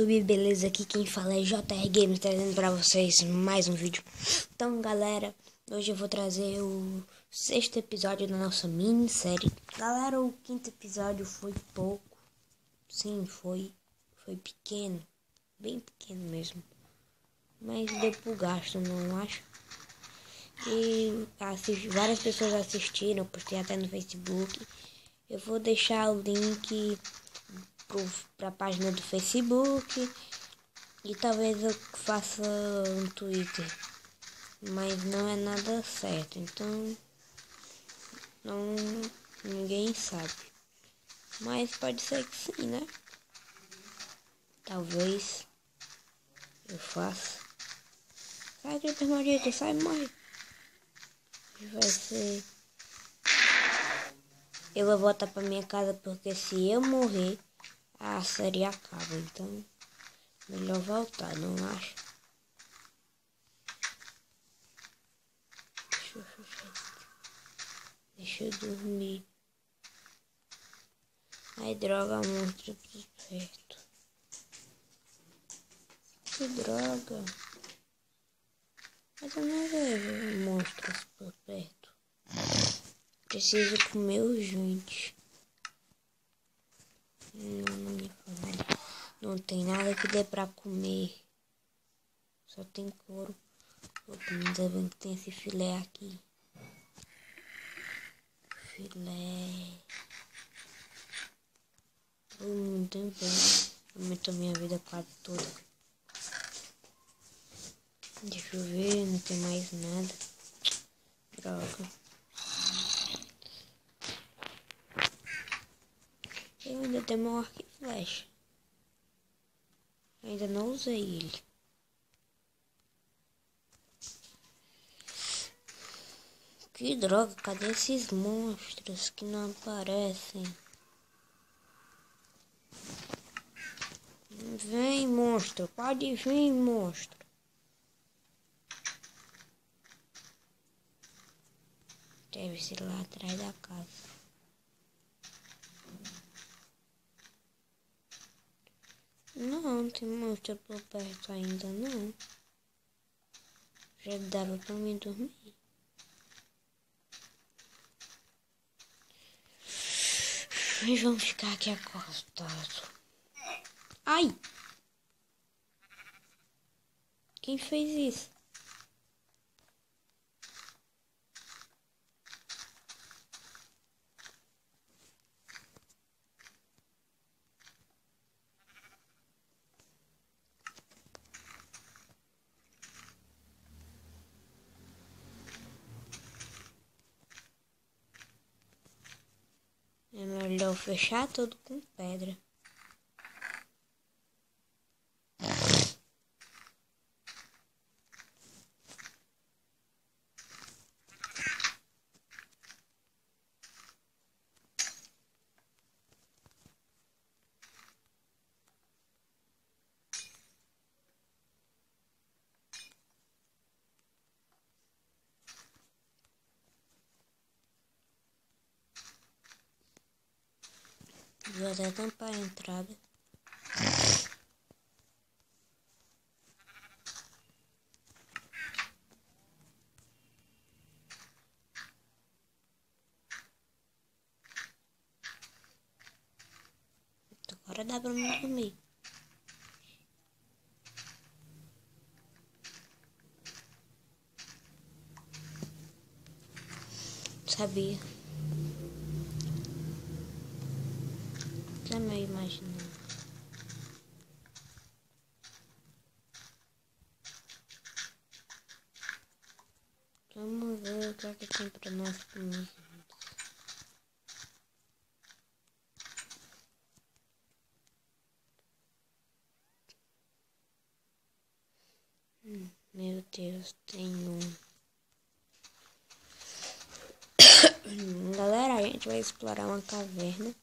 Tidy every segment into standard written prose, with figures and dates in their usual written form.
YouTube, beleza? Aqui quem fala é JR Games, trazendo pra vocês mais um vídeo. Então galera, hoje eu vou trazer o 6º episódio da nossa minissérie. Galera, o 5º episódio foi pouco. Sim, foi pequeno, bem pequeno mesmo. Mas deu pro gasto, não acho? E várias pessoas assistiram, eu postei até no Facebook. Eu vou deixar o link para a página do Facebook e talvez eu faça um Twitter, mas não é nada certo, então ninguém sabe, mas pode ser que sim, né? Talvez eu faça. Sai, Creeper maldito, sai, morre. Vai ser, eu vou voltar para minha casa, porque se eu morrer a série acaba, então melhor voltar, não acho? Deixa eu dormir. Ai, droga, monstro por perto. Que droga. Mas eu não vejo monstros por perto. Preciso comer urgente. Não tem nada que dê pra comer. Só tem couro. Ainda bem que tem esse filé aqui. Filé. Muito bem. Aumentou minha vida quase toda. Deixa eu ver, não tem mais nada. Droga. Eu ainda tenho meu arco e flecha. Ainda não usei ele. Que droga, cadê esses monstros que não aparecem? Vem, monstro, pode vir, monstro. Deve ser lá atrás da casa. Não tem monstro por perto ainda, não. Já dava pra mim dormir. E vamos ficar aqui acostados. Ai! Quem fez isso? É melhor fechar tudo com pedra. Vou até tampar a entrada. Agora dá pra mim dormir. Sabia. Também imaginando. Vamos ver o que é que tem pra nós comer. Meu Deus, tem um. Galera, a gente vai explorar uma caverna.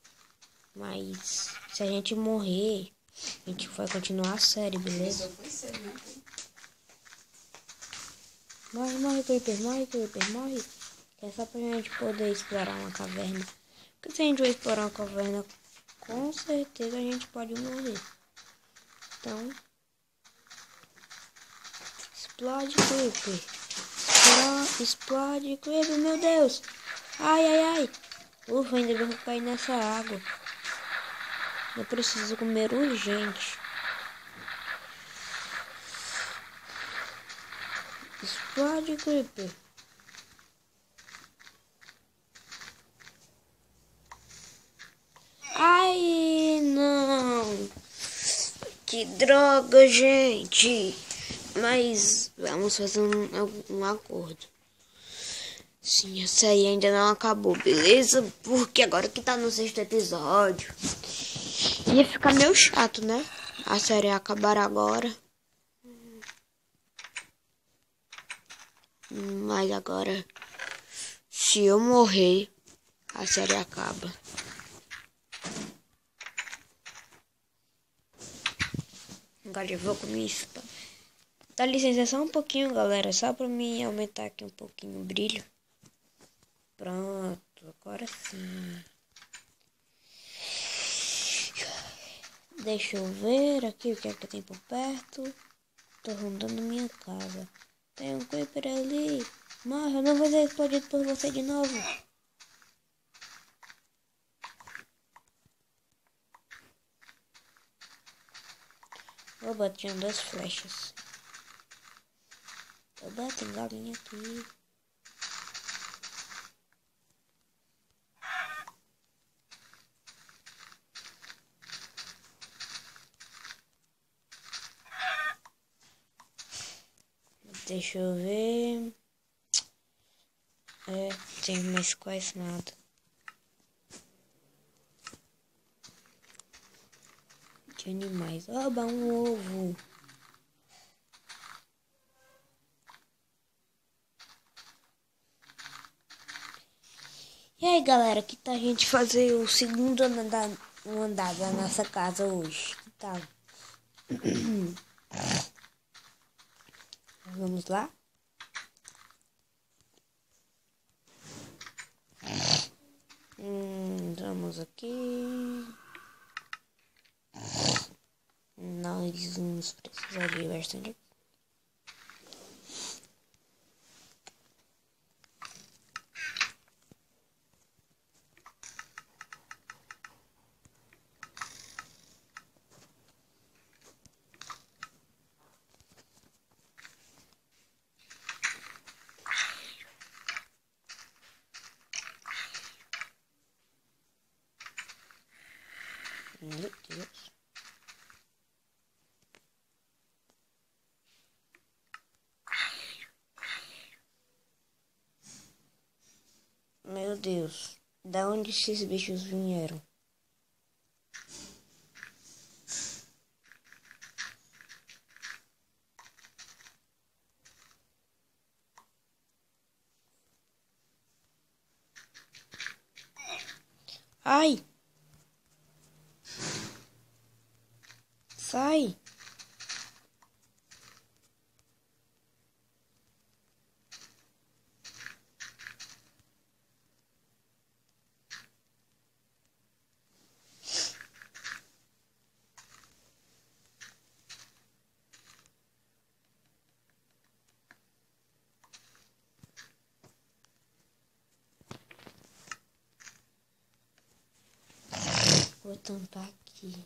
Mas se a gente morrer, a gente vai continuar a série, beleza? Morre, morre, Creeper, morre, Creeper, morre. É só pra gente poder explorar uma caverna. Porque se a gente vai explorar uma caverna, com certeza a gente pode morrer. Então, explode, Creeper. Explode, Creeper, meu Deus. Ai, ai, ai. Ufa, ainda bem que eu caí nessa água. Eu preciso comer urgente. Explode, Creeper. Ai, não. Que droga, gente. Mas vamos fazer um acordo. Sim, essa aí ainda não acabou, beleza? Porque agora que tá no 6º episódio, ia ficar meio chato, né? A série ia acabar agora. Mas agora, se eu morrer, a série acaba. Agora eu vou com minha espada. Dá licença só um pouquinho, galera. Só pra mim aumentar aqui um pouquinho o brilho. Pronto, agora sim. Deixa eu ver aqui o que é que tem por perto. Tô rondando minha casa. Tem um creeper ali. Morre, eu não vou ser explodido por você de novo. Oba, tinha 2 flechas. Oba, tem galinha aqui. Deixa eu ver. Tem mais quase nada. De animais. Oba, um ovo. E aí, galera, que tal a gente fazer o segundo andar da nossa casa hoje? Que tal? Vamos lá? Vamos aqui. Nós vamos precisar de bastante. Meu Deus. Meu Deus. Da onde esses bichos vieram? Ai! Sai! Vou tampar aqui.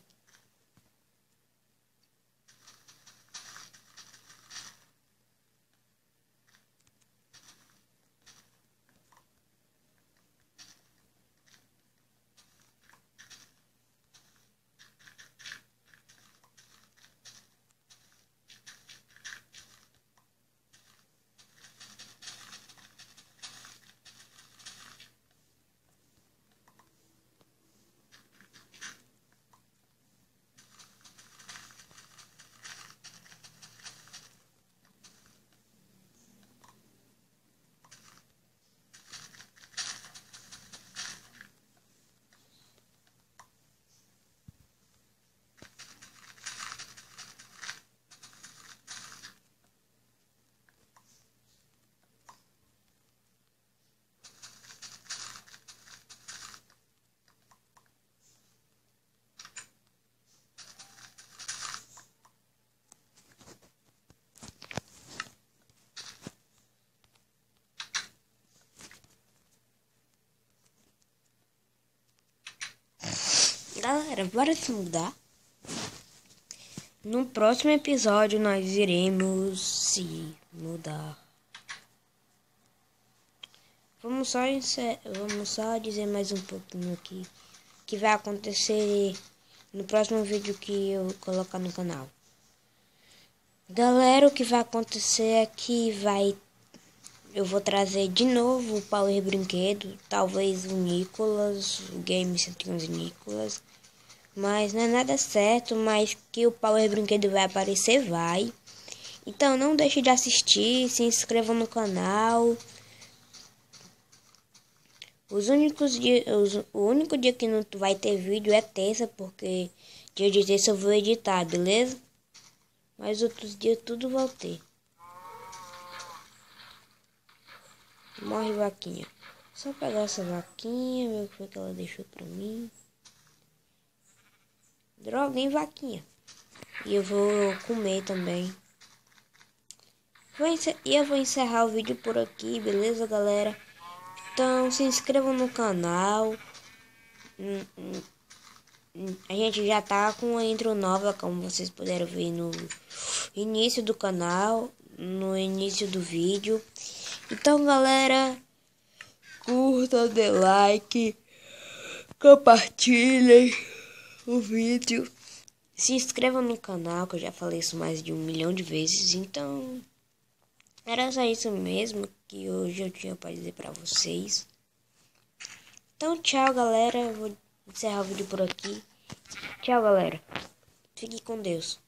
galera, bora se mudar. No próximo episódio nós iremos se mudar. Vamos só dizer mais um pouquinho aqui que vai acontecer no próximo vídeo que eu colocar no canal. Galera, o que vai acontecer é que eu vou trazer de novo o Power Brinquedo, talvez o Nicolas, o Game 111 Nicolas. Mas não é nada certo, mas que o Power Brinquedo vai aparecer, vai. Então não deixe de assistir, se inscreva no canal. O único dia que não vai ter vídeo é terça, porque dia de terça eu vou editar, beleza? Mas outros dias tudo vai ter. Morre vaquinha. Só pegar essa vaquinha, ver o que foi que ela deixou pra mim. Droga, hein, vaquinha. E eu vou comer também. E eu vou encerrar o vídeo por aqui, beleza, galera? Então, se inscrevam no canal. A gente já tá com uma intro nova, como vocês puderam ver no início do canal, no início do vídeo. Então, galera, curta, dê like, compartilhem o vídeo. Se inscrevam no canal, que eu já falei isso mais de 1 milhão de vezes. Então, era só isso mesmo que hoje eu tinha para dizer para vocês. Então, tchau, galera. Eu vou encerrar o vídeo por aqui. Tchau, galera. Fique com Deus.